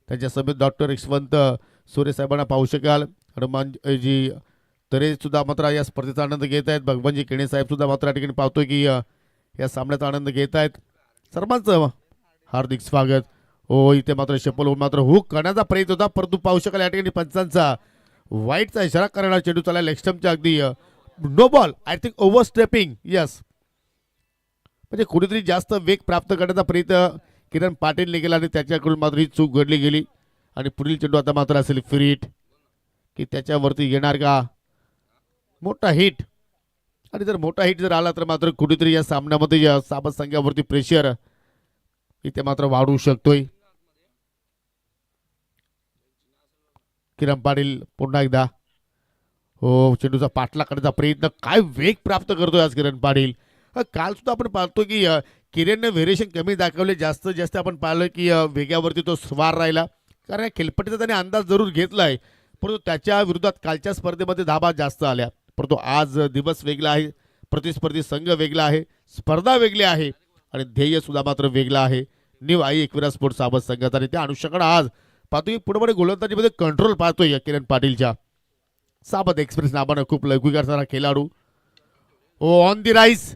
त्यांच्या समेत डॉक्टर यशवंत सोरे साहेबांना पाहू शकाल. हनुमानजी तरे सुद्धा मात्र या स्पर्धेचा आनंद घेत आहेत. भगवानजी केणे साहेब सुद्धा मात्र या ठिकाणी पाहतोय की या सामन्याचा आनंद घेत आहेत. सर्वांचं हार्दिक स्वागत. हो इथे मात्र शपल होऊन मात्र हुक करण्याचा प्रयत्न होता, परंतु पाहू शकाल या ठिकाणी पंचांचा वाईटचा इशारा करणार चेंडू चालला लेग स्टंपच्या अगदी no ball I think over stepping yes, म्हणजे कुठेतरी जास्त वेग प्राप्त करण्याचा प्रयत्न किरण पाटीलने केला आणि त्याच्याकडून मात्र ही चूक घडली गेली. आणि पुढील चेंडू आता मात्र असेल फिट की त्याच्यावरती येणार का मोठा हिट. आणि जर मोठा हिट जर आला तर मात्र कुठेतरी या सामन्यामध्ये या साबत संघावरती प्रेशर इथे मात्र वाढू शकतोय. किरण पाटील पुन्हा एकदा हो चेंडूचा पाठला करण्याचा प्रयत्न, काय वेग प्राप्त करतोय आज किरण पाटील. काल सुद्धा आपण पाहतो की किरणने व्हेरिएशन कमी दाखवले, जास्त जास्त आपण पाहिलं की वेगावरती तो स्वार राहिला, कारण या खेळपट्टीचा त्याने अंदाज जरूर घेतलाय, परंतु त्याच्या विरोधात कालच्या स्पर्धेमध्ये धाबा जास्त आल्या. परंतु आज दिवस वेगळा आहे, प्रतिस्पर्धी संघ वेगळा आहे, स्पर्धा वेगळी आहे आणि ध्येय सुद्धा मात्र वेगळा आहे. न्यू आई एकविरा स्पोर्ट्स साबत संघाचा आणि त्या अनुषंगाने आज पाहतोय पुढे गोलंदाजीमध्ये कंट्रोल पाहतोय या किरण पाटीलच्या. साबत एक्सप्रेस नावानं खूप लौकिक असणारा खेळाडू ओ ऑन दी राईस,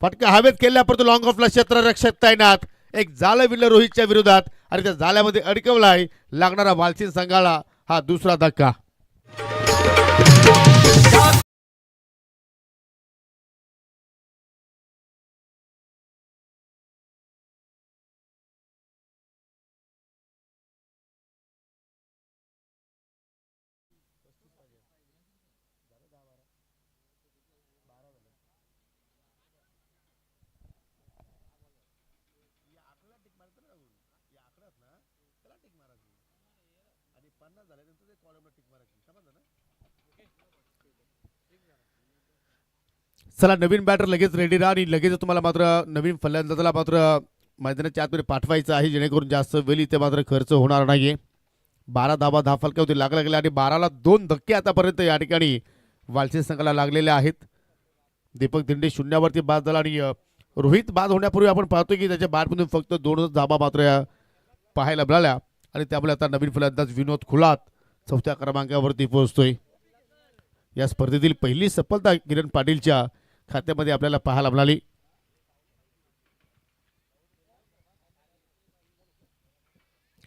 फटका हवेत केल्या परंतु लॉंग ऑफला क्षेत्ररक्षक तैनात, एक जाळं विणलं रोहितच्या विरोधात आणि त्या जाळ्यामध्ये अडकवलाय लागणारा वालसीन संघाला हा दुसरा धक्का. चला नवीन बॅटर लगेच रेडी राहा आणि लगेच तुम्हाला मात्र नवीन फलंदाजाला मात्र मैदानाच्या आतमध्ये पाठवायचं आहे, जेणेकरून जास्त वेळ इथे मात्र खर्च होणार नाहीये. 12 धाबा 10 फलकावरती लागला गेला आणि 12ला 2 धक्के आतापर्यंत या ठिकाणी वालसी संघाला लागलेले आहेत. दीपक दिंडे शून्यावरती बाद झाला आणि रोहित बाद होण्यापूर्वी आपण पाहतो की त्याच्या बॅटमधून फक्त 2 धाबा मात्र पाहायला मिळाल्या आणि त्यामुळे आता नवीन फलंदाज विनोद खुलात 4थ्या क्रमांकावरती पोहोचतोय. या स्पर्धेतील पहिली सफलता किरण पाटीलच्या खात्यामध्ये आपल्याला पाहायला मिळाली.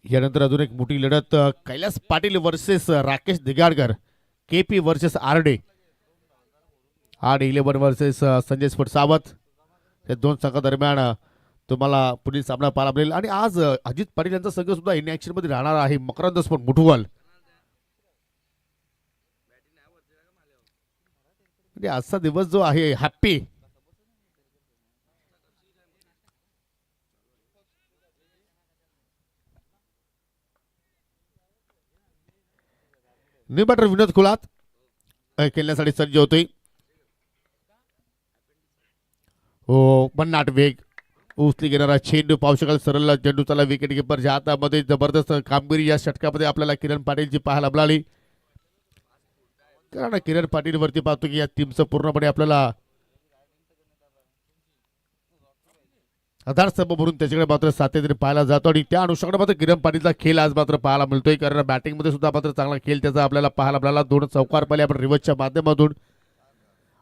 यानंतर अजून एक मोठी लढत Kailas Patil versus Rakesh Digadkar, KP versus Arde, R11 versus Sanjay sport Savat. या दोन संघादरम्यान तुम्हाला पुढील सामना पाहायला मिळेल. आणि आज अजित पाटील यांचा संघ सुद्धा इन ऍक्शन मध्ये राहणार आहे. मकरंद स्पोर्ट मुठवल, म्हणजे आजचा दिवस जो आहे हॅप्पी. न्यू बॅटर विनोद खुलात खेळण्यासाठी सज्ज होतोय. हो भन्नाट वेग उचली घेणारा चेंडू पाहू शकाल, सरळ चेंडू चला विकेट किपरच्या हातामध्ये जबरदस्त कामगिरी या षटकामध्ये आपल्याला किरण पाटीलची पाहायला मिळाली. कारण किरण पाटील वरती पाहतो की या टीमचं पूर्णपणे आपल्याला आधारस्तंभ म्हणून त्याच्याकडे मात्र सातत्याने पाहायला जातो आणि त्या अनुषंगाने मात्र किरण पाटीलचा खेळ आज मात्र पाहायला मिळतोय. कारण बॅटिंगमध्ये सुद्धा मात्र चांगला खेळ त्याचा आपल्याला पाहायला मिळाला. 2 चौकार पाहिले आपण रिव्हर्सच्या माध्यमातून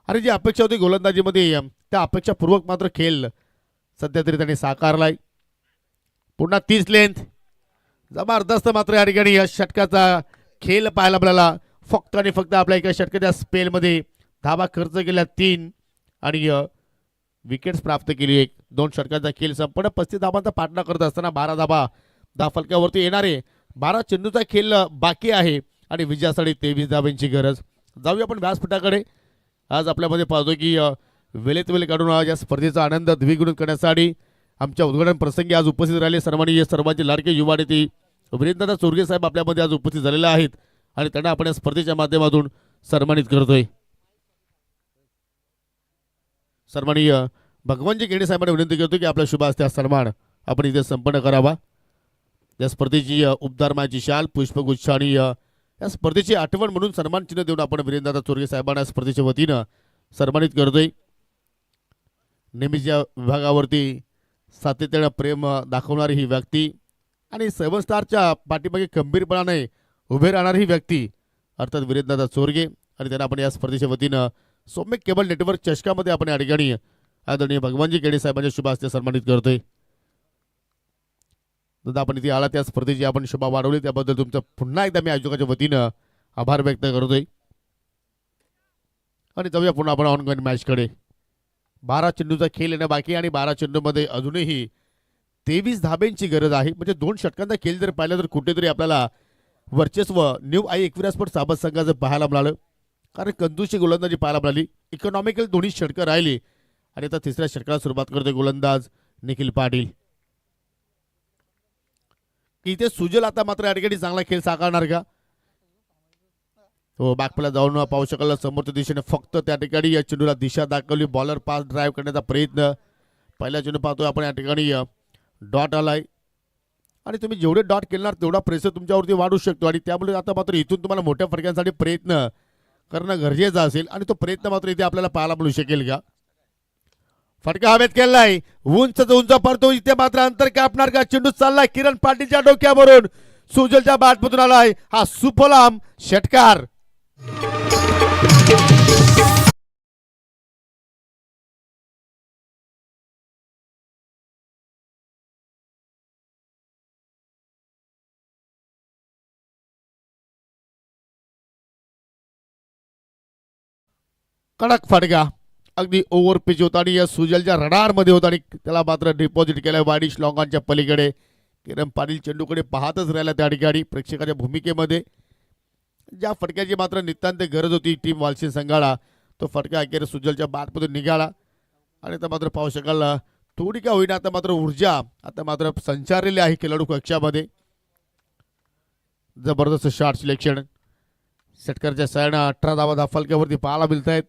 आणि जी अपेक्षा होती गोलंदाजीमध्ये त्या अपेक्षापूर्वक मात्र खेळ सध्या तरी त्यांनी साकारलाय. पुन्हा 30 लेंथ जबरदस्त मात्र या ठिकाणी या षटकाचा खेळ पाहायला मिळाला. फक्त आणि फक्त आपल्या एका षटकाच्या स्पेलमध्ये धाबा खर्च केल्या 3 आणि विकेट्स प्राप्त केली 1. 2 षटकांचा खेळ संपूर्ण 35 धाबांचा पाठला करत असताना 12 धाबा 10 फलकावरती येणारे 12 चेंडूचा खेळ बाकी आहे आणि विजयासाठी 23 धाबांची गरज. जाऊया आपण व्यासपीठाकडे. आज आपल्यामध्ये पाहतो की वेळेत वेळ काढून या स्पर्धेचा आनंद द्विगुणित करण्यासाठी आमच्या उद्घाटन प्रसंगी आज उपस्थित राहिले सन्माननीय सर्वांचे लाडके युवा नेते वीरेंद्रनाथ चोरगे साहेब आपल्यामध्ये आज उपस्थित झालेले आहेत आणि त्यांना आपण या स्पर्धेच्या माध्यमातून सन्मानित करतोय. सन्माननीय भगवानजी केणे साहेबांना विनंती करतो की आपला शुभ हस्ते सन्मान आपण इथे संपन्न करावा. या स्पर्धेची उपदारमाची शाल पुष्पगुच्छ आणि या स्पर्धेची आठवण म्हणून सन्मान चिन्ह देऊन आपण वीरेंद्रनाथ चोरगे साहेबांना स्पर्धेच्या वतीनं सन्मानित करतोय. नेहमीच या विभागावरती सातत्याने प्रेम दाखवणारी ही व्यक्ती आणि 7 स्टारच्या पाठीमागे खंबीरपणाने उभे राहणारी ही व्यक्ती अर्थात वीरेंद्रनाथ चोरगे आणि त्यांना आपण या स्पर्धेच्या वतीनं सौम्य केबल नेटवर्क चषकामध्ये आपण या ठिकाणी आदरणीय भगवानजी केडे साहेबांच्या शुभ हस्ते सन्मानित करतोय. दादा आपण इथे आला त्या स्पर्धेची आपण शोभा वाढवली त्याबद्दल तुमचं पुन्हा एकदा मी आयोजकाच्या वतीनं आभार व्यक्त करतोय. आणि जाऊया पुन्हा आपण ऑनगोईंग मॅचकडे. 12 चेंडूचा खेळ येणं बाकी आणि 12 चेंडूमध्ये अजूनही 23 धाब्यांची गरज आहे. म्हणजे 2 षटकांचा खेळ जर पाहिला तर कुठेतरी आपल्याला वर्चस्व न्यू आई एकविरा स्पोर्ट साबत संघाचं पाहायला मिळालं. कारण कंजूसची गोलंदाजी पाहायला मिळाली. इकॉनॉमिकल दोन्ही षटकं राहिली आणि आता तिसऱ्या षटकाला सुरुवात करतोय गोलंदाज निखिल पाटील. इथे सुजल आता मात्र या ठिकाणी चांगला खेळ साकारणार का? हो, बॅकपला जाऊन पाहू शकाल समोरच्या दिशेने फक्त त्या ठिकाणी या चेंडूला दिशा दाखवली. बॉलर पास ड्राईव्ह करण्याचा प्रयत्न. पहिल्या चेंडू पाहतोय आपण या ठिकाणी डॉट आलाय आणि तुम्ही जेवढे डॉट केणार तेवढा प्रेशर तुमच्यावरती वाढू शकतो आणि त्यामुळे आता मात्र इथून तुम्हाला मोठ्या फटक्यांसाठी प्रयत्न करणं गरजेचं असेल आणि तो प्रयत्न मात्र इथे आपल्याला पाहायला मिळू शकेल का? फटका हवेत केलाय, उंच पडतो. इथे मात्र अंतर कापणार का? चेंडू चाललाय किरण पाटीलच्या डोक्यावरून, सुजलच्या बॅटमधून आलाय हा सुफलाम षटकार. कडक फटका अगदी ओव्हर पिच होता आणि या सुजलच्या रडारमध्ये होता आणि त्याला मात्र डिपॉझिट केलाय वाडिश लॉंगांच्या पलीकडे. किरण पाटील चेंडूकडे पाहतच राहिला त्या ठिकाणी प्रेक्षकाच्या भूमिकेमध्ये. ज्या फटक्याची मात्र नितांत गरज होती टीम वालशीन संघाला तो फटका अखेर सुजलच्या बॅटमधून निघाला आणि आता मात्र पाहू शकाल थोडी का होईना आता मात्र ऊर्जा आता मात्र संचारलेली आहे खेळाडू कक्षामध्ये. जबरदस्त शॉट सिलेक्शन. षटकारच्या सायना 18 धावा फलक्यावरती पाहायला मिळत आहेत.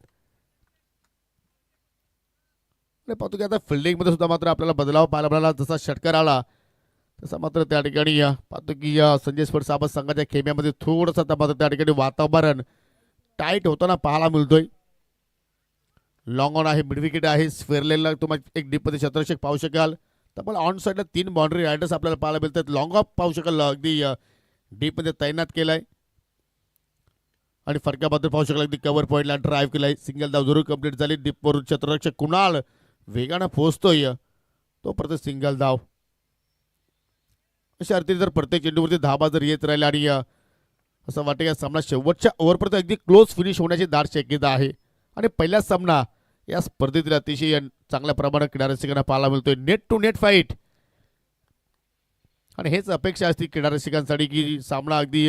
पाहतो की आता फिल्डिंगमध्ये सुद्धा मात्र आपल्याला बदलाव पाहायला मिळाला. जसा षटकार आला तसा मात्र त्या ठिकाणी पाहतो की संजय स्पोर्ट्स साबत संघाच्या खेम्यामध्ये थोडंसं आता मात्र त्या ठिकाणी वातावरण टाईट होताना पाहायला मिळतोय. लॉंग ऑन आहे, मिड विकेट आहे. स्क्वेअरलेनला तुम्हाला एक डीपमध्ये क्षेत्ररक्षक पाहू शकाल. तर मला ऑन साईडला 3 बाउंड्री रायडर्स आपल्याला पाहायला मिळतात. लॉंग ऑफ पाहू शकाल अगदी डीपमध्ये तैनात केलाय आणि फटक्याबद्दल पाहू शकाल अगदी कव्हर पॉईंटला ड्राईव्ह केलाय. सिंगल धाव जरूर कंप्लीट झाली. डीपवरून क्षेत्ररक्षक कुणाल वेगानं पोहोचतोय तोपर्यंत सिंगल धाव. अशा अर्थी जर प्रत्येक चेंडूवरती धाबा जर येत राहिला आणि असं वाटतं की सामना शेवटच्या ओव्हरपर्यंत अगदी क्लोज फिनिश होण्याची दाट शक्यता आहे आणि पहिलाच सामना या स्पर्धेतील अतिशय चांगल्या प्रमाणात क्रीडारसिकांना पाहायला मिळतोय. नेट टू नेट फाईट आणि हेच अपेक्षा असते क्रीडारसिकांसाठी की सामना अगदी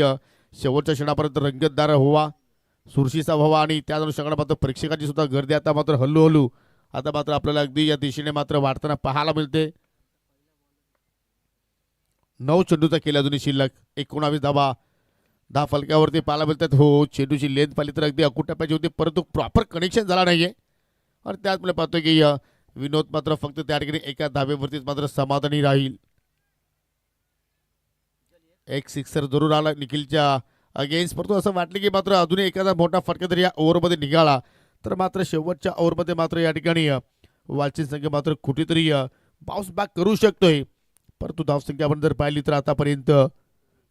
शेवटच्या क्षणापर्यंत रंगतदार व्हावा, सुरशीचा व्हावा आणि त्या अनुषंगाने मात्र प्रेक्षकांची सुद्धा गर्दी आता मात्र हळूहळू आता मात्र आपल्याला अगदी या दिशेने मात्र वाढताना पाहायला मिळते. 9 चेंडूचा केला अजूनही शिल्लक. 19 धावा 10 फलक्यावरती पाहायला मिळतात. हो, चेंडूची लेंथ पाहिली तर अगदी अकुट्या पाहिजे होती परंतु प्रॉपर कनेक्शन झाला नाहीये आणि त्याचमुळे पाहतोय की विनोद मात्र फक्त त्या ठिकाणी एका धाब्यावरतीच मात्र समाधानी राहील. एक सिक्सर जरूर आला निखिलच्या अगेन्स्ट, परंतु असं वाटलं की मात्र अजूनही एखादा मोठा फटका जर या ओव्हरमध्ये निघाला तर मात्र शेवटच्या ओव्हरमध्ये मात्र या ठिकाणी वालचीन संघ मात्र कुठेतरी बाउन्स बॅक करू शकतोय. परंतु धावसंख्या आपण जर पाहिली तर आतापर्यंत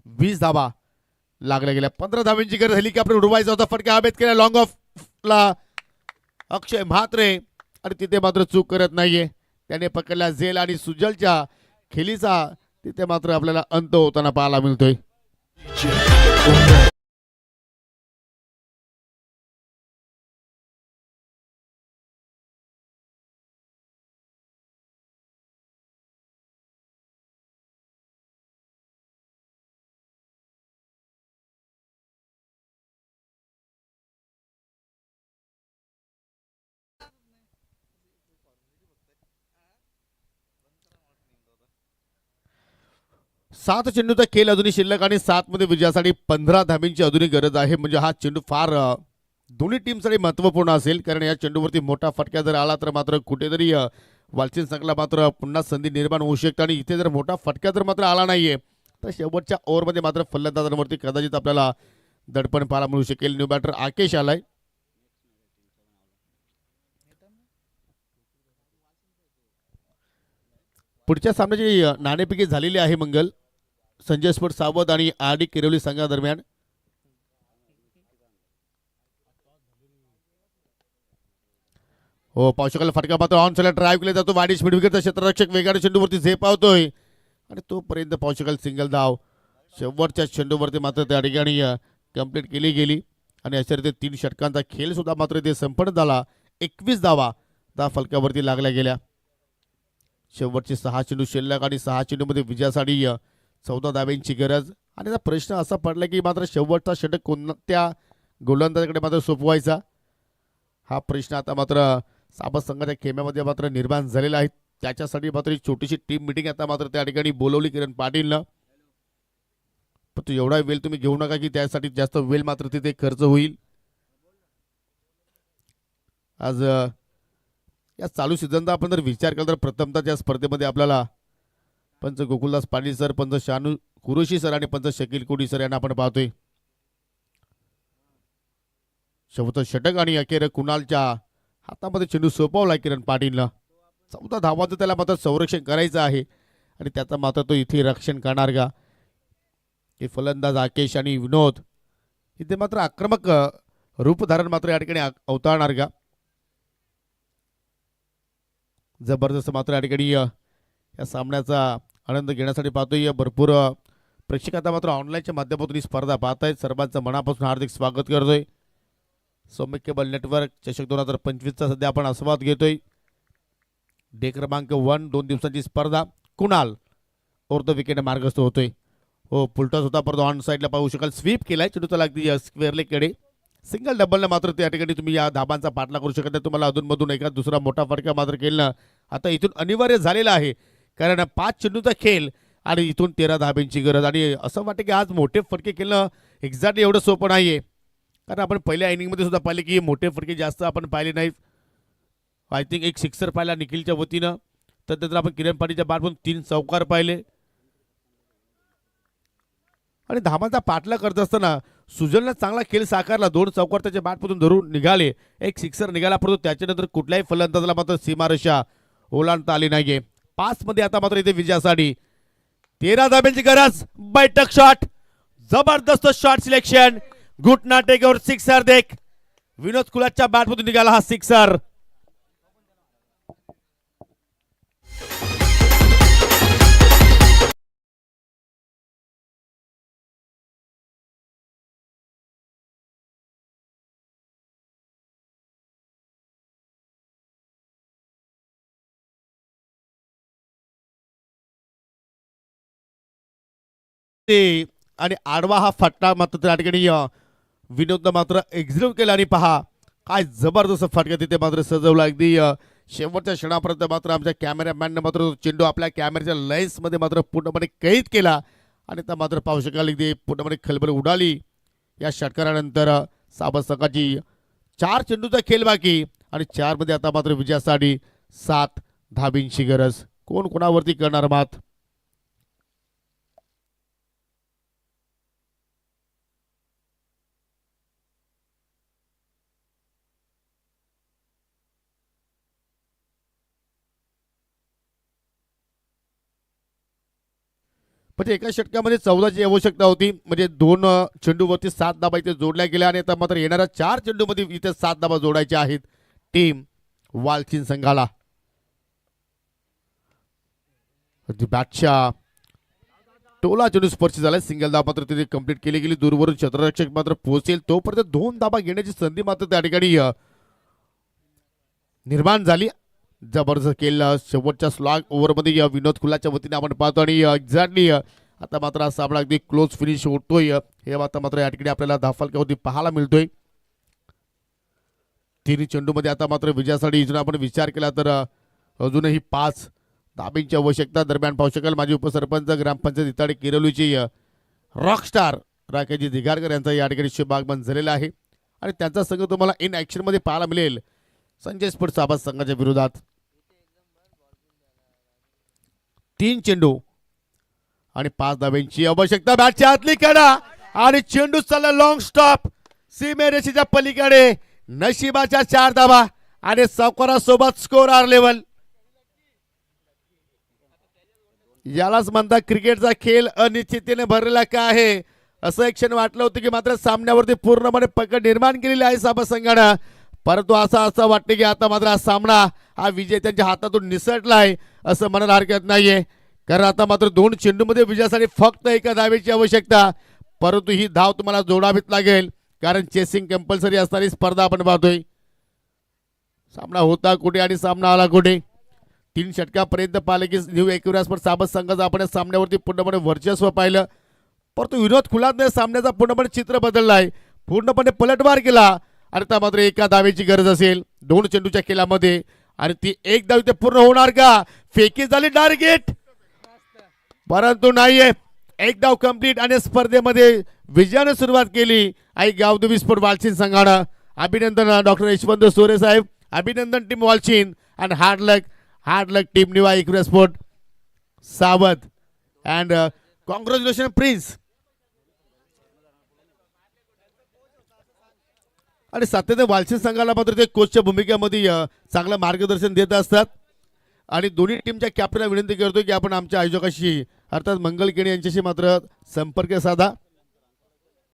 20 धावा लागल्या गेल्या. 15 धावांची गरज झाली की आपण उडवायचा होता. फटका हवेत केला लॉंग ऑफला अक्षय म्हात्रे आणि तिथे मात्र चूक करत नाहीये. त्याने पकडला झेल आणि सुजलच्या खेळीचा तिथे मात्र आपल्याला अंत होताना पाहायला मिळतोय. सात चेंडूचा खेळ अजूनही शिल्लक आणि 7 मध्ये विजयासाठी 15 धाब्यांची अजूनही गरज आहे. म्हणजे हा चेंडू फार दोन्ही टीमसाठी महत्त्वपूर्ण असेल कारण या चेंडूवरती मोठा फटका जर आला तर मात्र कुठेतरी वालचीन संघाला मात्र पुन्हा संधी निर्माण होऊ शकते आणि इथे जर मोठा फटका जर मात्र आला नाहीये तर शेवटच्या ओव्हरमध्ये मात्र फलंदाजांवरती कदाचित आपल्याला दडपण पाहायला मिळू शकेल. न्यू बॅटर आकेश आलाय. पुढच्या सामन्याची नाणेफेकी झालेली आहे मंगल. संजय स्पोर्ट्स सावध आणि आरडी किरवली संघादरम्यान. हो, पावसाला फटका पाहतो. ऑन साईडला ड्राईव्ह केला जातो. वाडिश मिड विकेटचा क्षेत्ररक्षक वेगाने चेंडूवरती झेपावतोय आणि तोपर्यंत पावसाल सिंगल धाव. शेवटच्या चेंडूवरती मात्र त्या ठिकाणी कंप्लीट केली गेली आणि अशा रीते 3 षटकांचा खेळ सुद्धा मात्र इथे संपन्न झाला. 21 धावा फलकावरती लागल्या गेल्या. शेवटचे 6 चेंडू शिल्लक आणि 6 चेंडूमध्ये विजयासाठी 14 धाब्यांची गरज. आणि आता प्रश्न असा पडला की मात्र शेवटचा षटक कोणत्या गोलंदाजाकडे मात्र सोपवायचा, हा प्रश्न आता मात्र साबत संघाच्या खेम्यामध्ये मात्र निर्माण झालेला आहे. त्याच्यासाठी मात्र एक छोटीशी टीम मिटिंग आता मात्र त्या ठिकाणी बोलवली किरण पाटीलनं. पण तो एवढा वेळ तुम्ही घेऊ नका की त्यासाठी जास्त वेळ मात्र तिथे खर्च होईल. आज या चालू सीझनचा आपण जर विचार केला तर प्रथमतः या स्पर्धेमध्ये आपल्याला पंच गोकुलदास पाटील सर, पंच शानू कुरेशी सर आणि पंच शकील कोडी सर यांना आपण पाहतोय. शेवटचं षटक आणि अखेर कुणालच्या हातामध्ये चेंडू सोपवला किरण पाटीलनं. 14 धावांचं त्याला मात्र संरक्षण करायचं आहे आणि त्याचा मात्र तो इथे रक्षण करणार का. हे फलंदाज आकेश आणि विनोद इथे मात्र आक्रमक रूप धारण मात्र या ठिकाणी अवतारणार का. जबरदस्त मात्र या ठिकाणी या सामन्याचा आनंद घेण्यासाठी पाहतोय. भरपूर प्रेक्षक आता मात्र ऑनलाईनच्या माध्यमातून ही स्पर्धा पाहतायत. सर्वांचं मनापासून हार्दिक स्वागत करतोय. सौम्य केबल नेटवर्क चषक 2025चा सध्या आपण आस्वाद घेतोय. डे क्रमांक 1 2 दिवसांची स्पर्धा. कुणाल ओव्हर द विकेट मार्गस्थ होतोय. हो, पुलटॉस होता परंतु ऑन साईडला पाहू शकाल. स्वीप केलाय चेंडूचा लागली स्क्वेअर लेगकडे. सिंगल डबलनं मात्र त्या ठिकाणी तुम्ही या धाबांचा पाठला करू शकत नाही. तुम्हाला अधूनमधून एका दुसरा मोठा फटका मात्र केलं आता इथून अनिवार्य झालेला आहे, कारण 5 चेंडूचा खेळ आणि इथून 13 धाब्यांची गरज. आणि असं वाटतं की आज मोठे फटके केलं एक्झॅक्टली एवढं सोपं नाहीये, कारण आपण पहिल्या इनिंगमध्ये सुद्धा पाहिले की मोठे फटके जास्त आपण पाहिले नाहीत. आय थिंक एक सिक्सर पाहिला निखिलच्या वतीनं, त्यानंतर आपण किरण पाटीलच्या बॅटमधून 3 चौकार पाहिले. आणि धाबांचा पाठला करत असताना सुजलनं चांगला खेळ साकारला. 2 चौकार त्याच्या बॅटमधून धरून निघाले, एक सिक्सर निघाला, परंतु त्याच्यानंतर कुठल्याही फलंदाजाला मात्र सीमारेषा ओलांडता आली नाहीये. 5 मध्ये आता मात्र इथे विजयासाठी 13 धाब्यांची गरज. बैठक शॉट, जबरदस्त शॉट सिलेक्शन. घुटना टेकवर सिक्सर देख. विनोद कुलाच्या बॅटमधून निघाला हा सिक्सर. आणि आडवा हा फटका मात्र त्या ठिकाणी विनोदनं मात्र एक्झिक्यूट केला. आणि पहा काय जबरदस्त फटका तिथे मात्र सजवला. अगदी शेवटच्या क्षणापर्यंत मात्र आमच्या कॅमेरामॅननं मात्र चेंडू आपल्या कॅमेऱ्याच्या लेन्समध्ये मात्र पूर्णपणे कैद केला. आणि त्या मात्र पाहू शकाल अगदी पूर्णपणे खलबल उडाली. या षटकारानंतर साबत संघाची 4 चेंडूचा खेळ बाकी आणि 4 मध्ये आता मात्र विजयासाठी 7 धाबींची गरज. कोण कोणावरती करणार मात. म्हणजे एका षटकामध्ये 14ची आवश्यकता होती, म्हणजे 2 चेंडूवरती 7 धाबा इथे जोडल्या गेल्या. आणि आता मात्र येणाऱ्या 4 चेंडूमध्ये इथे 7 धाबा जोडायच्या आहेत टीम वालचीन संघाला. बॅटच्या टोला चेंडू स्पर्श झाला. सिंगल धाबा मात्र तिथे कंप्लीट केली गेली. दूरवरून क्षेत्ररक्षक मात्र पोहोचेल तोपर्यंत 2 धाबा घेण्याची संधी मात्र त्या ठिकाणी निर्माण झाली. जबरदस्त केलं शेवटच्या स्लॉग ओव्हरमध्ये विनोद कुलाच्या वतीने आपण पाहतो. आणि एक्झॅक्टली आता मात्र हा सामना अगदी क्लोज फिनिश होतोय. हे आता मात्र या ठिकाणी आपल्याला धाफलक्यावरती पाहायला मिळतोय. 3 चेंडूमध्ये आता मात्र विजयासाठी इथून आपण विचार केला तर अजूनही 5 धाब्यांची आवश्यकता. दरम्यान पाहू शकाल माजी उपसरपंच ग्रामपंचायत इताडे किरवलीची रॉकस्टार राकेशजी दिघारकर यांचा या ठिकाणी शुभ आगमन झालेला आहे. आणि त्यांचा संघ तुम्हाला इन ॲक्शनमध्ये पाहायला मिळेल संजय स्पोर्ट्स साबत संघाच्या विरोधात. 3 चेंडू आणि 5 धाब्यांची आवश्यकता. बॅटच्या आतली कडा आणि चेंडू चालला लॉंग स्टॉप सीमेरेषेच्या पलीकडे. नशिबाच्या 4 धाबा आणि सावकारासोबत स्कोर आर लेवल. यालाच म्हणतात क्रिकेटचा खेळ अनिश्चिततेने भरलेला का आहे. असं एक क्षण वाटलं होतं की मात्र सामन्यावरती पूर्णपणे पकड निर्माण केलेली आहे साबत संघानं, परंतु असं वाटतं की आता मात्र हा सामना हा विजय त्यांच्या हातातून निसटला आहे असं म्हणायला हरकत नाहीये. कारण आता मात्र 2 चेंडूमध्ये विजयासाठी फक्त एका धावेची आवश्यकता. परंतु ही धाव तुम्हाला जोडावीच लागेल, कारण चेसिंग कंपल्सरी असणारी स्पर्धा आपण पाहतोय. सामना होता कुठे आणि सामना आला कुठे. 3 षटकापर्यंत पाहिले की न्यू एकविराज साबत संघाचं आपण या सामन्यावरती पूर्णपणे वर्चस्व पाहिलं, परंतु विनोद खुलातने सामन्याचा पूर्णपणे चित्र बदललाय, पूर्णपणे पलटवार केला. आणि त्या मात्र एका धावेची गरज असेल 2 चेंडूच्या खेळामध्ये, आणि ती एक धाव इथे पूर्ण होणार का? फेकी झाली टार्गेट, परंतु नाहीये. एक धाव कंप्लीट आणि स्पर्धेमध्ये विजयाने सुरुवात केली आई गावदेवी स्पोर्ट वालचीन संघानं. अभिनंदन डॉक्टर यशवंत सोरे साहेब, अभिनंदन team Walchin, and hard luck team Niva Ekvira sport Savadh, and congratulation Prince. आणि सातत्याने वालचीन संघाला मात्र ते कोचच्या भूमिकेमध्ये चांगलं मार्गदर्शन देत असतात. आणि दोन्ही टीमच्या कॅप्टनला विनंती करतो की आपण आमच्या आयोजकाशी अर्थात मंगल केणे यांच्याशी मात्र संपर्क साधा.